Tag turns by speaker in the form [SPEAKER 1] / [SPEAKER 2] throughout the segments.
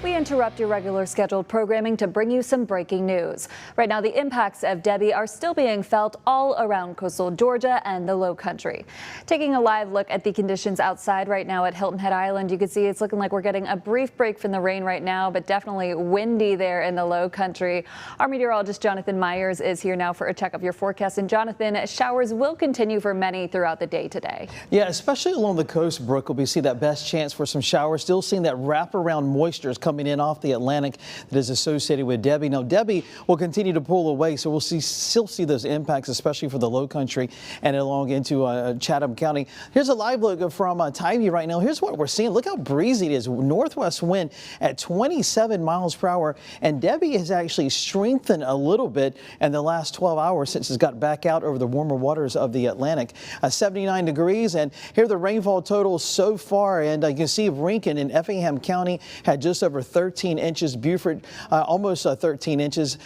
[SPEAKER 1] We interrupt your regular scheduled programming to bring you some breaking news. Right now, the impacts of Debbie are still being felt all around coastal Georgia and the Low Country. Taking a live look at the conditions outside right now at Hilton Head Island, you can see it's looking like we're getting a brief break from the rain right now, but definitely windy there in the Low Country. Our meteorologist Jonathan Myers is here now for a check of your forecast. And Jonathan, showers will continue for many throughout the day today.
[SPEAKER 2] Yeah, especially along the coast, Brooke, we see that best chance for some showers. Still seeing that wraparound moisture is coming in off the Atlantic that is associated with Debbie. Now, Debbie will continue to pull away, so we'll still see those impacts, especially for the Low Country and along into Chatham County. Here's a live look from Tybee right now. Here's what we're seeing. Look how breezy it is. Northwest wind at 27 miles per hour, and Debbie has actually strengthened a little bit in the last 12 hours since it's got back out over the warmer waters of the Atlantic. 79 degrees, and here are the rainfall totals so far, and you can see Rankin in Effingham County had just over 13 inches, Beaufort almost 13 inches,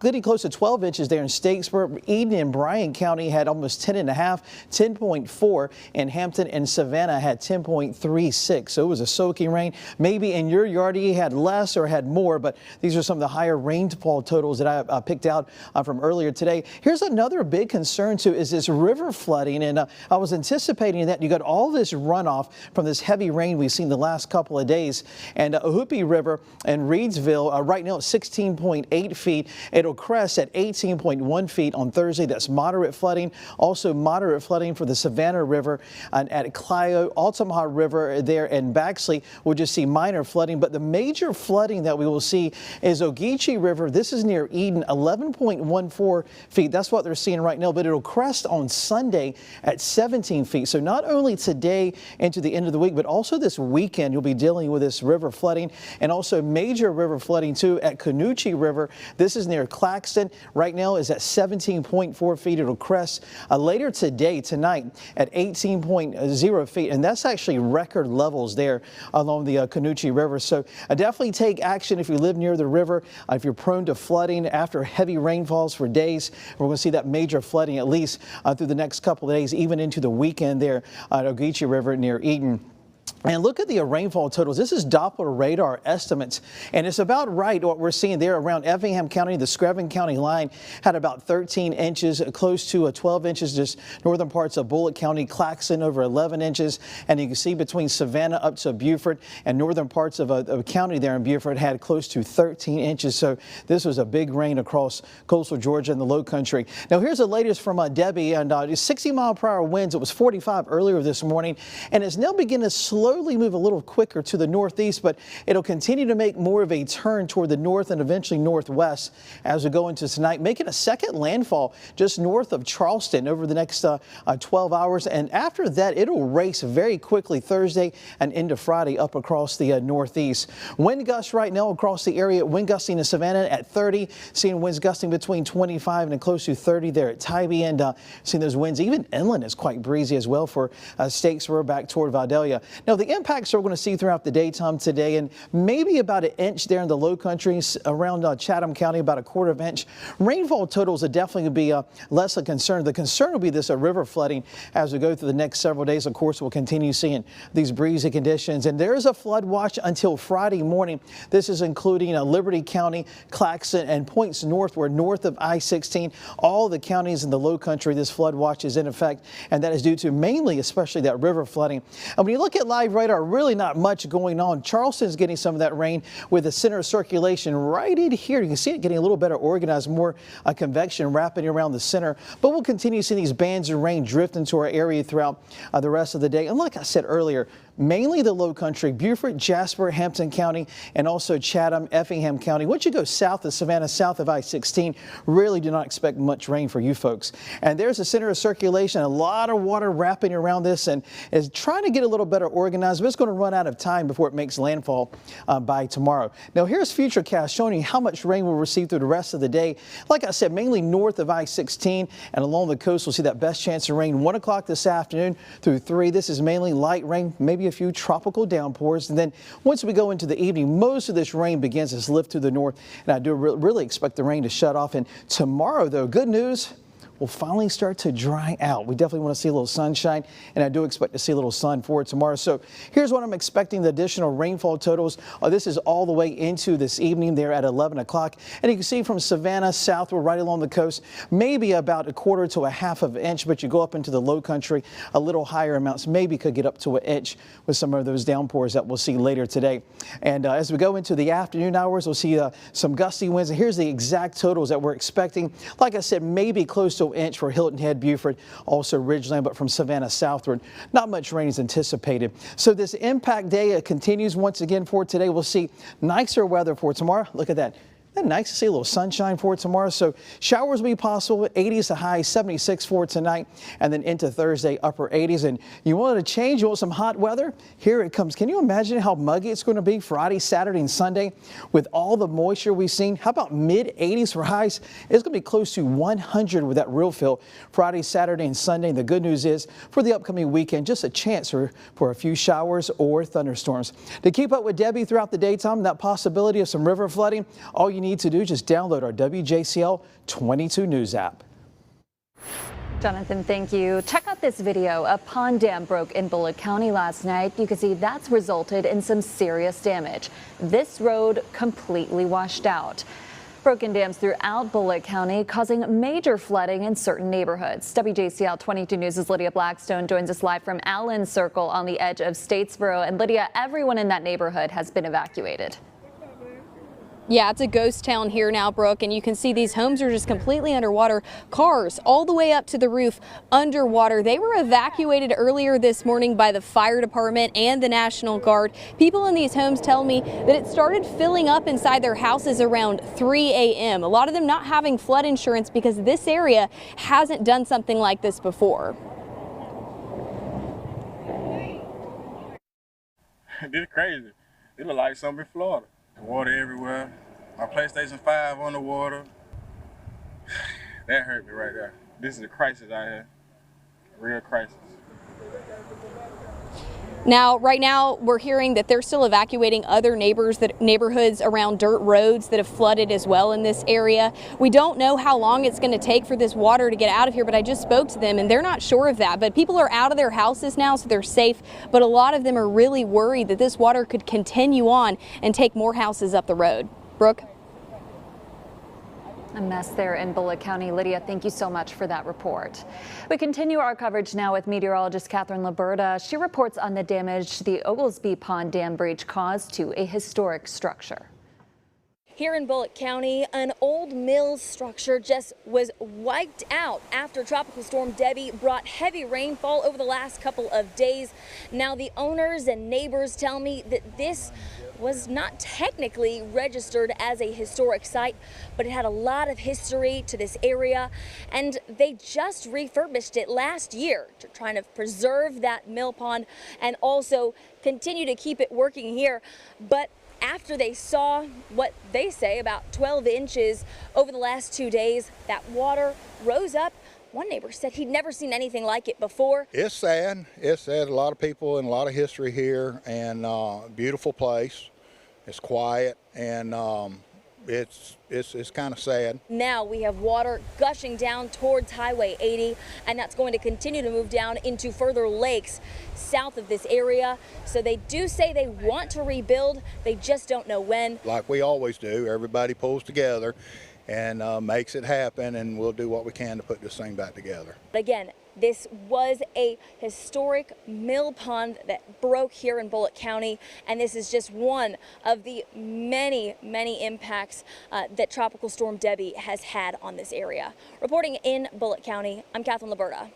[SPEAKER 2] getting close to 12 inches there in Statesboro. Eden and Bryan County had almost 10 and a half, 10.4, and Hampton and Savannah had 10.36. So it was a soaking rain. Maybe in your yard you had less or had more, but these are some of the higher rainfall totals that I picked out from earlier today. Here's another big concern too, is this river flooding, and I was anticipating that you got all this runoff from this heavy rain we've seen the last couple of days, and Ohoopee River and Reedsville right now at 16.8 feet. It'll crest at 18.1 feet on Thursday. That's moderate flooding. Also moderate flooding for the Savannah River and at Clio. Altamaha River there in Baxley, we'll just see minor flooding, but the major flooding that we will see is Ogeechee River. This is near Eden, 11.14 feet. That's what they're seeing right now, but it'll crest on Sunday at 17 feet. So not only today into the end of the week, but also this weekend, you'll be dealing with this river flooding, and also major river flooding too at Canoochee River. This is near Claxton. Right now is at 17.4 feet. It'll crest later today, tonight, at 18.0 feet. And that's actually record levels there along the Canoochee River. So definitely take action if you live near the river. If you're prone to flooding after heavy rainfalls for days, we're going to see that major flooding at least through the next couple of days, even into the weekend there at Ogeechee River near Eden. And look at the rainfall totals. This is Doppler radar estimates, and it's about right what we're seeing there around Effingham County. The Screven County line had about 13 inches, close to 12 inches, just northern parts of Bullitt County. Claxton over 11 inches, and you can see between Savannah up to Beaufort and northern parts of a county there in Beaufort had close to 13 inches. So this was a big rain across coastal Georgia and the Low Country. Now here's the latest from Debbie, and 60-mile-per-hour winds. It was 45 earlier this morning, and it's now beginning to slowly move a little quicker to the northeast, but it'll continue to make more of a turn toward the north and eventually northwest as we go into tonight, making a second landfall just north of Charleston over the next 12 hours. And after that, it'll race very quickly Thursday and into Friday up across the northeast. Wind gusts right now across the area. Wind gusting in Savannah at 30, seeing winds gusting between 25 and close to 30 there at Tybee, and seeing those winds even inland is quite breezy as well for Statesboro back toward Vidalia. Now, the impacts we're going to see throughout the daytime today, and maybe about an inch there in the Low Country around Chatham County, about a quarter of an inch. Rainfall totals are definitely going to be less a concern. The concern will be this river flooding as we go through the next several days. Of course, we'll continue seeing these breezy conditions, and there is a flood watch until Friday morning. This is including Liberty County, Claxton, and points northward, north of I-16. All the counties in the Low Country, this flood watch is in effect, and that is due to mainly, especially that river flooding. And when you look at live radar, really not much going on. Charleston is getting some of that rain with the center of circulation right in here. You can see it getting a little better organized, more convection wrapping around the center. But we'll continue seeing these bands of rain drift into our area throughout the rest of the day. And like I said earlier, mainly the Low Country, Beaufort, Jasper, Hampton County, and also Chatham, Effingham County. Once you go south of Savannah, south of I-16, really do not expect much rain for you folks. And there's the center of circulation, a lot of water wrapping around this, and is trying to get a little better organized, but it's going to run out of time before it makes landfall by tomorrow. Now here's Futurecast showing you how much rain we'll receive through the rest of the day. Like I said, mainly north of I-16 and along the coast, we'll see that best chance of rain 1 o'clock this afternoon through 3. This is mainly light rain, maybe a few tropical downpours, and then once we go into the evening, most of this rain begins to lift to the north, and I do really expect the rain to shut off. And tomorrow, though, good news, will finally start to dry out. We definitely want to see a little sunshine, and I do expect to see a little sun for tomorrow. So here's what I'm expecting: the additional rainfall totals. This is all the way into this evening there at 11 o'clock. And you can see from Savannah southward right along the coast, maybe about a quarter to a half of an inch, but you go up into the low country, a little higher amounts maybe could get up to an inch with some of those downpours that we'll see later today. And as we go into the afternoon hours, we'll see some gusty winds. And here's the exact totals that we're expecting. Like I said, maybe close to an inch for Hilton Head, Beaufort, also Ridgeland, but from Savannah southward, not much rain is anticipated. So this impact day continues once again for today. We'll see nicer weather for tomorrow. Look at that. Isn't that nice to see a little sunshine for tomorrow? So showers will be possible, 80s to high, 76 for tonight, and then into Thursday, upper 80s. And you wanted to change, you want some hot weather? Here it comes. Can you imagine how muggy it's going to be Friday, Saturday, and Sunday with all the moisture we've seen? How about mid 80s for highs? It's going to be close to 100 with that real feel Friday, Saturday, and Sunday. And the good news is for the upcoming weekend, just a chance for a few showers or thunderstorms. To keep up with Debbie throughout the daytime, that possibility of some river flooding, all you need to do, just download our WJCL 22 News app.
[SPEAKER 1] Jonathan, thank you. Check out this video. A pond dam broke in Bullock County last night. You can see that's resulted in some serious damage. This road completely washed out. Broken dams throughout Bullock County causing major flooding in certain neighborhoods. WJCL 22 News' Lydia Blackstone joins us live from Allen Circle on the edge of Statesboro. And Lydia, everyone in that neighborhood has been evacuated.
[SPEAKER 3] Yeah, it's a ghost town here now, Brooke, and you can see these homes are just completely underwater. Cars all the way up to the roof underwater. They were evacuated earlier this morning by the fire department and the National Guard. People in these homes tell me that it started filling up inside their houses around 3 a.m. A lot of them not having flood insurance because this area hasn't done something like this before.
[SPEAKER 4] This is crazy. It look like something in Florida. Water everywhere. My PlayStation 5 on the water. That hurt me right there. This is a crisis out here. Real crisis.
[SPEAKER 3] Now, right now, we're hearing that they're still evacuating other neighborhoods around dirt roads that have flooded as well in this area. We don't know how long it's going to take for this water to get out of here, but I just spoke to them and they're not sure of that. But people are out of their houses now, so they're safe. But a lot of them are really worried that this water could continue on and take more houses up the road. Brooke?
[SPEAKER 1] A mess there in Bullock County. Lydia, thank you so much for that report. We continue our coverage now with meteorologist Catherine Laberta. She reports on the damage the Oglesby Pond Dam breach caused to a historic structure.
[SPEAKER 5] Here in Bullock County, an old mill structure just was wiped out after Tropical Storm Debbie brought heavy rainfall over the last couple of days. Now, the owners and neighbors tell me that this was not technically registered as a historic site, but it had a lot of history to this area, and they just refurbished it last year to try to preserve that mill pond and also continue to keep it working here. But after they saw what they say about 12 inches over the last 2 days, that water rose up. One neighbor said he'd never seen anything like it before.
[SPEAKER 6] It's sad. It's sad. A lot of people and a lot of history here, and beautiful place. It's quiet, and it's kind of sad.
[SPEAKER 5] Now we have water gushing down towards Highway 80, and that's going to continue to move down into further lakes south of this area. So they do say they want to rebuild. They just don't know when. Like
[SPEAKER 6] we always do, everybody pulls together and makes it happen, and we'll do what we can to put this thing back together.
[SPEAKER 5] But again, this was a historic mill pond that broke here in Bullock County, and this is just one of the many, many impacts that Tropical Storm Debbie has had on this area. Reporting in Bullock County, I'm Catherine Laberta.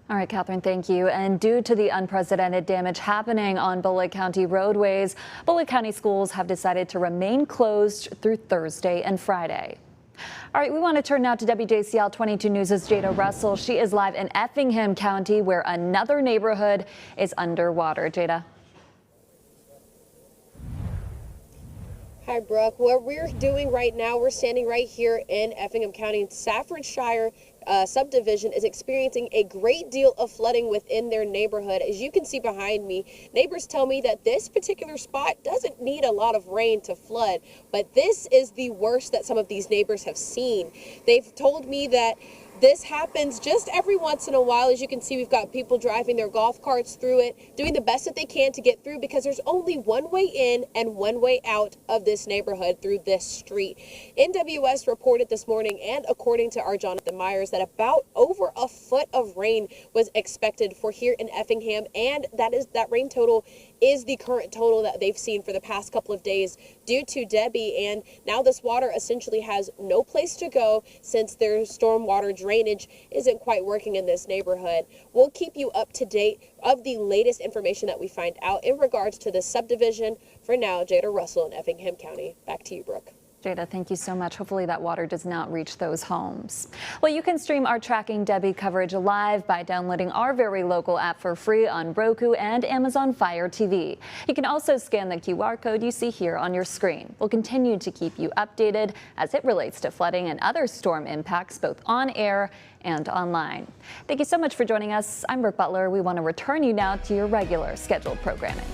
[SPEAKER 1] All right, Catherine, thank you. And due to the unprecedented damage happening on Bullock County roadways, Bullock County schools have decided to remain closed through Thursday and Friday. All right, we want to turn now to WJCL 22 News' Jada Russell. She is live in Effingham County, where another neighborhood is underwater. Jada.
[SPEAKER 7] Hi, Brooke. What we're doing right now, we're standing right here in Effingham County, Staffordshire subdivision is experiencing a great deal of flooding within their neighborhood. As you can see behind me, neighbors tell me that this particular spot doesn't need a lot of rain to flood, but this is the worst that some of these neighbors have seen. They've told me that this happens just every once in a while. As you can see, we've got people driving their golf carts through it, doing the best that they can to get through, because there's only one way in and one way out of this neighborhood through this street. NWS reported this morning, and according to our Jonathan Myers, that about over a foot of rain was expected for here in Effingham, and that rain total is the current total that they've seen for the past couple of days due to Debbie. And now this water essentially has no place to go since their stormwater drainage isn't quite working in this neighborhood. We'll keep you up to date of the latest information that we find out in regards to this subdivision. For now, Jada Russell in Effingham County. Back to you, Brooke.
[SPEAKER 1] Jada, thank you so much. Hopefully that water does not reach those homes. Well, you can stream our Tracking Debbie coverage live by downloading our very local app for free on Roku and Amazon Fire TV. You can also scan the QR code you see here on your screen. We'll continue to keep you updated as it relates to flooding and other storm impacts, both on air and online. Thank you so much for joining us. I'm Brooke Butler. We want to return you now to your regular scheduled programming.